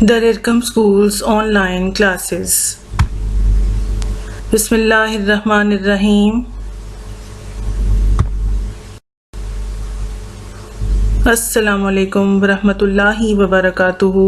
The Rirkam Schools online classes. Bismillahirrahmanirrahim. Assalamu alaikum warahmatullahi wabarakatuhu.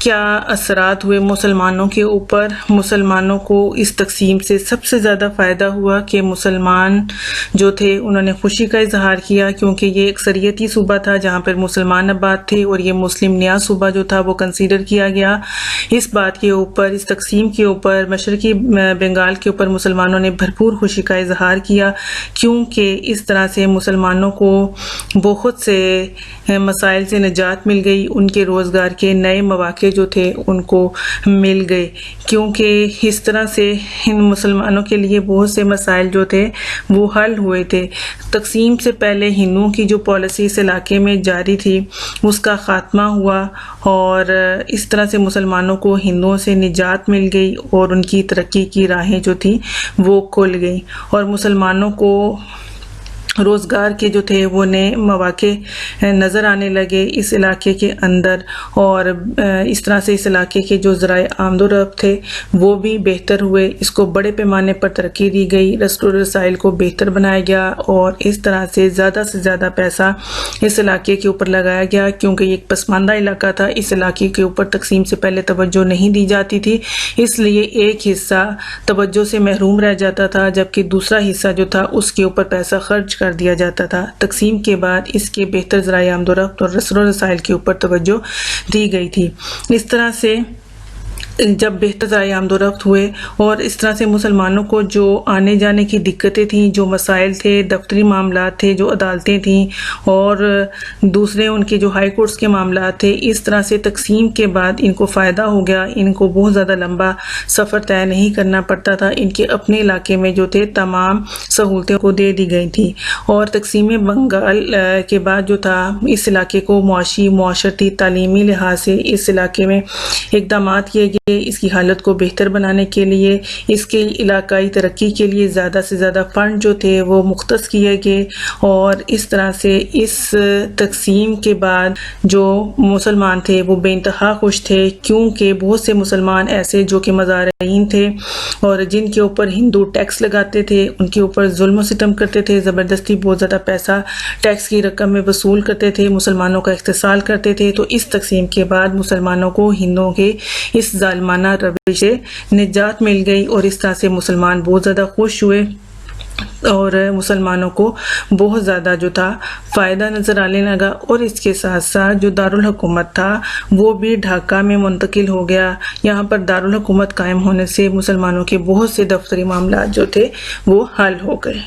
کیا اثرات ہوئے مسلمانوں کے اوپر. مسلمانوں کو اس تقسیم سے سب سے زیادہ فائدہ ہوا کہ مسلمان جو تھے انہوں نے خوشی کا اظہار کیا، کیونکہ یہ ایک اکثریتی صوبہ تھا جہاں پر مسلمان آباد تھے اور یہ مسلم نیا صوبہ جو تھا وہ کنسیڈر کیا گیا. اس بات کے اوپر، اس تقسیم کے اوپر، مشرقی بنگال کے اوپر مسلمانوں نے بھرپور خوشی کا اظہار کیا، کیونکہ اس طرح سے مسلمانوں کو بہت سے مسائل سے نجات مل گئی، ان کے روزگار کے نئے مواقع جو تھے ان کو مل گئے، کیونکہ اس طرح سے ان مسلمانوں کے لیے بہت سے مسائل جو تھے وہ حل ہوئے تھے. تقسیم سے پہلے ہندوؤں کی جو پالیسی اس علاقے میں جاری تھی اس کا خاتمہ ہوا، اور اس طرح سے مسلمانوں کو ہندوؤں سے نجات مل گئی اور ان کی ترقی کی راہیں جو تھیں وہ کھل گئیں، اور مسلمانوں کو روزگار کے جو تھے وہ نئے مواقع نظر آنے لگے اس علاقے کے اندر، اور اس طرح سے اس علاقے کے جو ذرائع آمد و رفت تھے وہ بھی بہتر ہوئے. اس کو بڑے پیمانے پر ترقی دی گئی، رسد و رسائل کو بہتر بنایا گیا، اور اس طرح سے زیادہ پیسہ اس علاقے کے اوپر لگایا گیا، کیونکہ یہ ایک پسماندہ علاقہ تھا. اس علاقے کے اوپر تقسیم سے پہلے توجہ نہیں دی جاتی تھی، اس لیے ایک حصہ توجہ سے محروم رہ جاتا تھا، جبکہ دوسرا حصہ جو تھا اس کے اوپر پیسہ خرچ کر دیا جاتا تھا. تقسیم کے بعد اس کے بہتر ذرائع آمد و رفت اور رسد و رسائل کے اوپر توجہ دی گئی تھی. اس طرح سے جب بہتر ذرائع آمد و رفت ہوئے اور اس طرح سے مسلمانوں کو جو آنے جانے کی دقتیں تھیں، جو مسائل تھے، دفتری معاملات تھے، جو عدالتیں تھیں اور دوسرے ان کے جو ہائی کورٹس کے معاملات تھے، اس طرح سے تقسیم کے بعد ان کو فائدہ ہو گیا. ان کو بہت زیادہ لمبا سفر طے نہیں کرنا پڑتا تھا، ان کے اپنے علاقے میں جو تھے تمام سہولتیں کو دے دی گئی تھیں. اور تقسیم بنگال کے بعد جو تھا اس علاقے کو معاشی، معاشرتی، تعلیمی لحاظ سے اس علاقے میں اقدامات کیے گئے اس کی حالت کو بہتر بنانے کے لیے، اس کے علاقائی ترقی کے لیے زیادہ سے زیادہ فنڈ جو تھے وہ مختص کیے گئے. اور اس طرح سے اس تقسیم کے بعد جو مسلمان تھے وہ بے انتہا خوش تھے، کیونکہ بہت سے مسلمان ایسے جو کہ مزارعین تھے اور جن کے اوپر ہندو ٹیکس لگاتے تھے، ان کے اوپر ظلم و ستم کرتے تھے، زبردستی بہت زیادہ پیسہ ٹیکس کی رقم میں وصول کرتے تھے، مسلمانوں کا استحصال کرتے تھے. تو اس تقسیم کے بعد مسلمانوں کو ہندوؤں کے اس ظالمانہ روش سے نجات مل گئی، اور اس طرح سے مسلمان بہت زیادہ خوش ہوئے اور مسلمانوں کو بہت زیادہ جو تھا فائدہ نظر آنے لگا. اور اس کے ساتھ ساتھ جو دارالحکومت تھا وہ بھی ڈھاکہ میں منتقل ہو گیا. یہاں پر دارالحکومت قائم ہونے سے مسلمانوں کے بہت سے دفتری معاملات جو تھے وہ حل ہو گئے.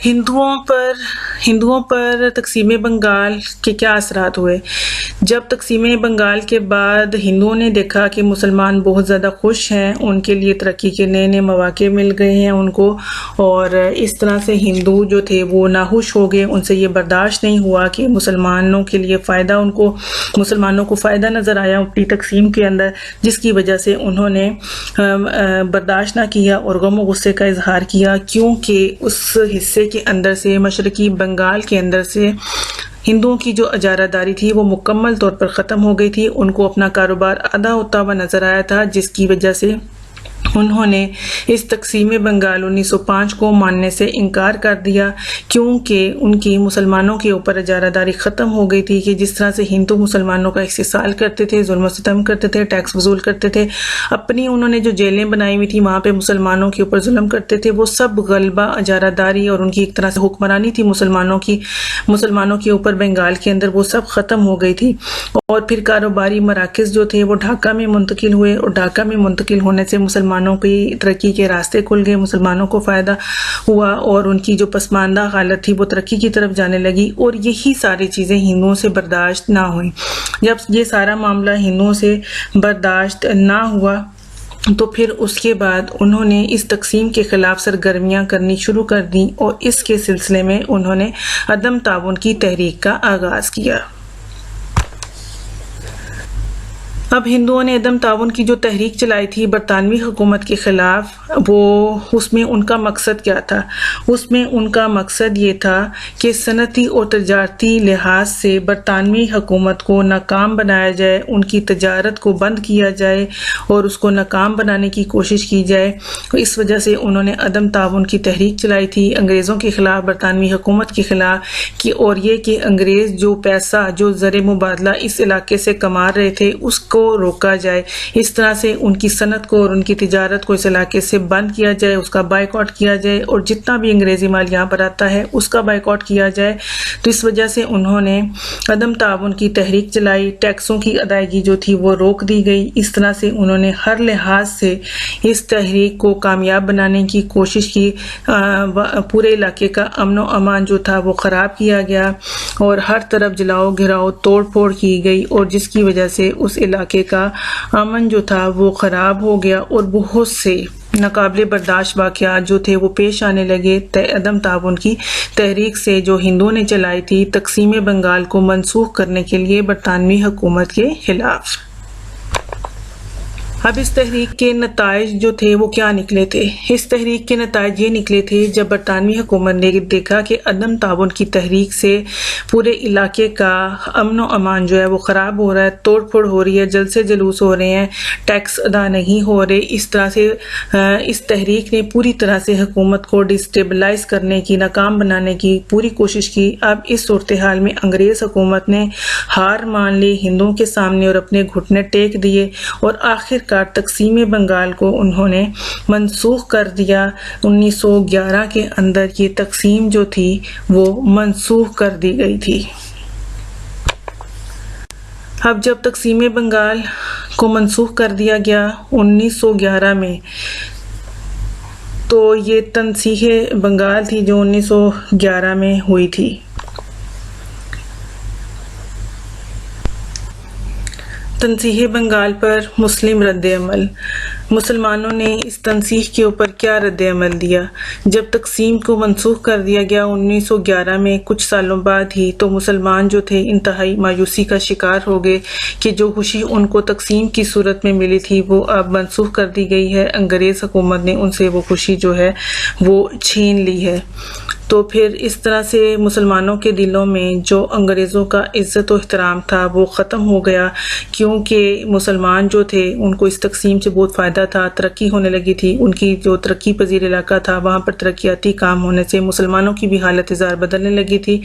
ہندوؤں پر تقسیم بنگال کے کیا اثرات ہوئے؟ جب تقسیم بنگال کے بعد ہندوؤں نے دیکھا کہ مسلمان بہت زیادہ خوش ہیں، ان کے لیے ترقی کے نئے مواقع مل گئے ہیں ان کو، اور اس طرح سے ہندو جو تھے وہ ناخوش ہو گئے. ان سے یہ برداشت نہیں ہوا کہ مسلمانوں کے لیے مسلمانوں کو فائدہ نظر آیا اپنی تقسیم کے اندر، جس کی وجہ سے انہوں نے برداشت نہ کیا اور غم و غصے کا اظہار کیا، کیونکہ اس حصے کے اندر سے، مشرقی بنگال کے اندر سے ہندوؤں کی جو اجارہ داری تھی وہ مکمل طور پر ختم ہو گئی تھی. ان کو اپنا کاروبار آدھا ہوتا ہوا نظر آیا تھا، جس کی وجہ سے انہوں نے اس تقسیم بنگال 1905 کو ماننے سے انکار کر دیا، کیونکہ ان کی مسلمانوں کے اوپر اجارہ داری ختم ہو گئی تھی کہ جس طرح سے ہندو مسلمانوں کا استحصال کرتے تھے، ظلم و ستم کرتے تھے، ٹیکس وصول کرتے تھے، اپنی انہوں نے جو جیلیں بنائی ہوئی تھی وہاں پہ مسلمانوں کے اوپر ظلم کرتے تھے، وہ سب غلبہ، اجارہ داری اور ان کی ایک طرح سے حکمرانی تھی مسلمانوں کے اوپر بنگال کے اندر، وہ سب ختم ہو گئی تھی. اور پھر کاروباری مراکز جو تھے وہ ڈھاکہ میں منتقل ہوئے، اور ڈھاکہ میں منتقل ہونے سے مسلمانوں کی ترقی کے راستے کھل گئے، مسلمانوں کو فائدہ ہوا، اور ان کی جو پسماندہ حالت تھی وہ ترقی کی طرف جانے لگی. اور یہی ساری چیزیں ہندوؤں سے برداشت نہ ہوئیں. جب یہ سارا معاملہ ہندوؤں سے برداشت نہ ہوا تو پھر اس کے بعد انہوں نے اس تقسیم کے خلاف سرگرمیاں کرنی شروع کر دیں، اور اس کے سلسلے میں انہوں نے عدم تعاون کی تحریک کا آغاز کیا. اب ہندوؤں نے عدم تعاون کی جو تحریک چلائی تھی برطانوی حکومت کے خلاف، اس میں ان کا مقصد کیا تھا؟ اس میں ان کا مقصد یہ تھا کہ صنعتی اور تجارتی لحاظ سے برطانوی حکومت کو ناکام بنایا جائے، ان کی تجارت کو بند کیا جائے اور اس کو ناکام بنانے کی کوشش کی جائے۔ اس وجہ سے انہوں نے عدم تعاون کی تحریک چلائی تھی انگریزوں کے خلاف، برطانوی حکومت کے خلاف، اور یہ کہ انگریز جو پیسہ، جو زر مبادلہ اس علاقے سے کما رہے تھے اس کو روکا جائے، اس طرح سے ان کی صنعت کو اور ان کی تجارت کو اس علاقے سے بند کیا جائے، اس کا بائیکاٹ کیا جائے، اور جتنا بھی انگریزی مال یہاں پر آتا ہے اس کا بائیکاٹ کیا جائے۔ تو اس وجہ سے انہوں نے عدم تعاون کی تحریک چلائی، ٹیکسوں کی ادائیگی جو تھی وہ روک دی گئی۔ اس طرح سے انہوں نے ہر لحاظ سے اس تحریک کو کامیاب بنانے کی کوشش کی، پورے علاقے کا امن و امان جو تھا وہ خراب کیا گیا اور ہر طرف جلاؤ گھراؤ توڑ پھوڑ کی گئی، اور جس کی وجہ سے اس علاقے کا امن جو تھا وہ خراب ہو گیا اور بہت سے ناقابل برداشت واقعات جو تھے وہ پیش آنے لگے عدم تعاون کی تحریک سے جو ہندوؤں نے چلائی تھی تقسیم بنگال کو منسوخ کرنے کے لیے برطانوی حکومت کے خلاف۔ اب اس تحریک کے نتائج جو تھے وہ کیا نکلے تھے؟ اس تحریک کے نتائج یہ نکلے تھے جب برطانوی حکومت نے دیکھا کہ عدم تعاون کی تحریک سے پورے علاقے کا امن و امان جو ہے وہ خراب ہو رہا ہے، توڑ پھوڑ ہو رہی ہے، جلسے جلوس ہو رہے ہیں، ٹیکس ادا نہیں ہو رہے، اس طرح سے اس تحریک نے پوری طرح سے حکومت کو ڈسٹیبلائز کرنے کی، ناکام بنانے کی پوری کوشش کی۔ اب اس صورتحال میں انگریز حکومت نے ہار مان لی ہندوؤں کے سامنے اور اپنے گھٹنے ٹیک دیے، اور آخر تقسیم بنگال کو انہوں نے منسوخ کر دیا۔ 1911 کے اندر یہ تقسیم جو تھی وہ منسوخ کر دی گئی تھی۔ اب جب تقسیم بنگال کو منسوخ کر دیا گیا 1911 میں، تو یہ تنسیح بنگال تھی جو 1911 میں ہوئی تھی۔ تنسیح بنگال پر مسلم رد عمل۔ مسلمانوں نے اس تنسیح کے اوپر کیا رد عمل دیا؟ جب تقسیم کو منسوخ کر دیا گیا 1911 میں، کچھ سالوں بعد ہی، تو مسلمان جو تھے انتہائی مایوسی کا شکار ہو گئے کہ جو خوشی ان کو تقسیم کی صورت میں ملی تھی وہ اب منسوخ کر دی گئی ہے، انگریز حکومت نے ان سے وہ خوشی جو ہے وہ چھین لی ہے۔ تو پھر اس طرح سے مسلمانوں کے دلوں میں جو انگریزوں کا عزت و احترام تھا وہ ختم ہو گیا، کیونکہ مسلمان جو تھے ان کو اس تقسیم سے بہت فائدہ تھا، ترقی ہونے لگی تھی، ان کی جو ترقی پذیر علاقہ تھا وہاں پر ترقیاتی کام ہونے سے مسلمانوں کی بھی حالت زار بدلنے لگی تھی،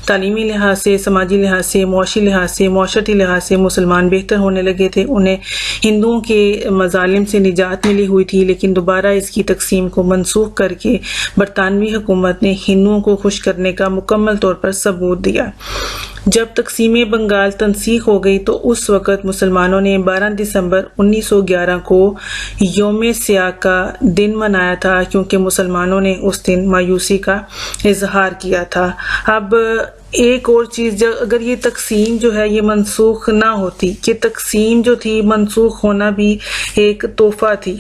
تعلیمی لحاظ سے، سماجی لحاظ سے، معاشی لحاظ سے، معاشرتی لحاظ سے مسلمان بہتر ہونے لگے تھے، انہیں ہندوؤں کے مظالم سے نجات ملی ہوئی تھی، لیکن دوبارہ اس کی تقسیم کو منسوخ کر کے برطانوی حکومت نے ہندوؤں کو خوش کرنے کا مکمل طور پر ثبوت دیا۔ جب تقسیم بنگال تنسیخ ہو گئی تو اس وقت مسلمانوں نے 12 دسمبر 1911 کو یوم سیاہ کا دن منایا تھا، کیونکہ مسلمانوں نے اس دن مایوسی کا اظہار کیا تھا۔ اب ایک اور چیز، اگر یہ تقسیم جو ہے یہ منسوخ نہ ہوتی، کہ تقسیم جو تھی منسوخ ہونا بھی ایک تحفہ تھی،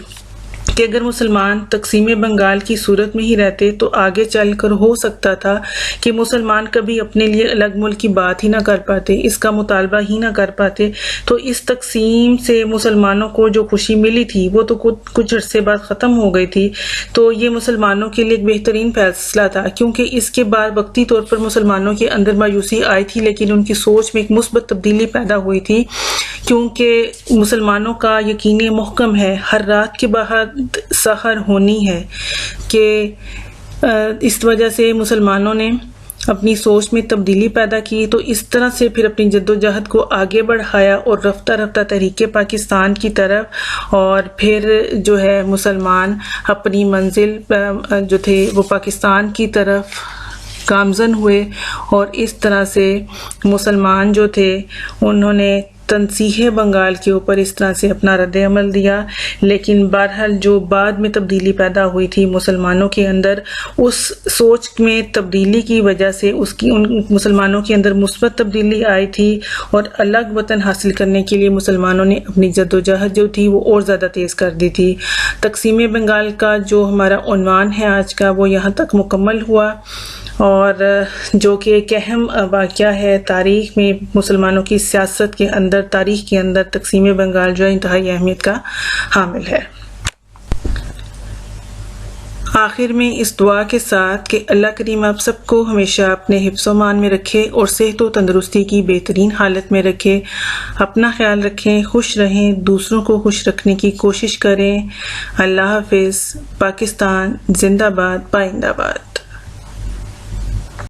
کہ اگر مسلمان تقسیم بنگال کی صورت میں ہی رہتے تو آگے چل کر ہو سکتا تھا کہ مسلمان کبھی اپنے لیے الگ ملک کی بات ہی نہ کر پاتے، اس کا مطالبہ ہی نہ کر پاتے۔ تو اس تقسیم سے مسلمانوں کو جو خوشی ملی تھی وہ تو کچھ عرصے بعد ختم ہو گئی تھی، تو یہ مسلمانوں کے لیے ایک بہترین فیصلہ تھا، کیونکہ اس کے بعد وقتی طور پر مسلمانوں کے اندر مایوسی آئی تھی، لیکن ان کی سوچ میں ایک مثبت تبدیلی پیدا ہوئی تھی، کیونکہ مسلمانوں کا یقین محکم ہے ہر رات کے بعد سحر ہونی ہے، کہ اس وجہ سے مسلمانوں نے اپنی سوچ میں تبدیلی پیدا کی، تو اس طرح سے پھر اپنی جدوجہد کو آگے بڑھایا اور رفتہ رفتہ تحریک پاکستان کی طرف، اور پھر جو ہے مسلمان اپنی منزل جو تھے وہ پاکستان کی طرف گامزن ہوئے، اور اس طرح سے مسلمان جو تھے انہوں نے تنسیح بنگال کے اوپر اس طرح سے اپنا رد عمل دیا۔ لیکن بہرحال جو بعد میں تبدیلی پیدا ہوئی تھی مسلمانوں کے اندر، اس سوچ میں تبدیلی کی وجہ سے ان مسلمانوں کے اندر مثبت تبدیلی آئی تھی، اور الگ وطن حاصل کرنے کے لیے مسلمانوں نے اپنی جدوجہد جو تھی وہ اور زیادہ تیز کر دی تھی۔ تقسیم بنگال کا جو ہمارا عنوان ہے آج کا وہ یہاں تک مکمل ہوا، اور جو کہ ایک اہم واقعہ ہے تاریخ میں، مسلمانوں کی سیاست کے اندر، تاریخ کے اندر تقسیم بنگال جو ہے انتہائی اہمیت کا حامل ہے۔ آخر میں اس دعا کے ساتھ کہ اللہ کریم آپ سب کو ہمیشہ اپنے حفظ و امان میں رکھے اور صحت و تندرستی کی بہترین حالت میں رکھے، اپنا خیال رکھیں، خوش رہیں، دوسروں کو خوش رکھنے کی کوشش کریں۔ اللہ حافظ۔ پاکستان زندہ باد، پائندہ باد۔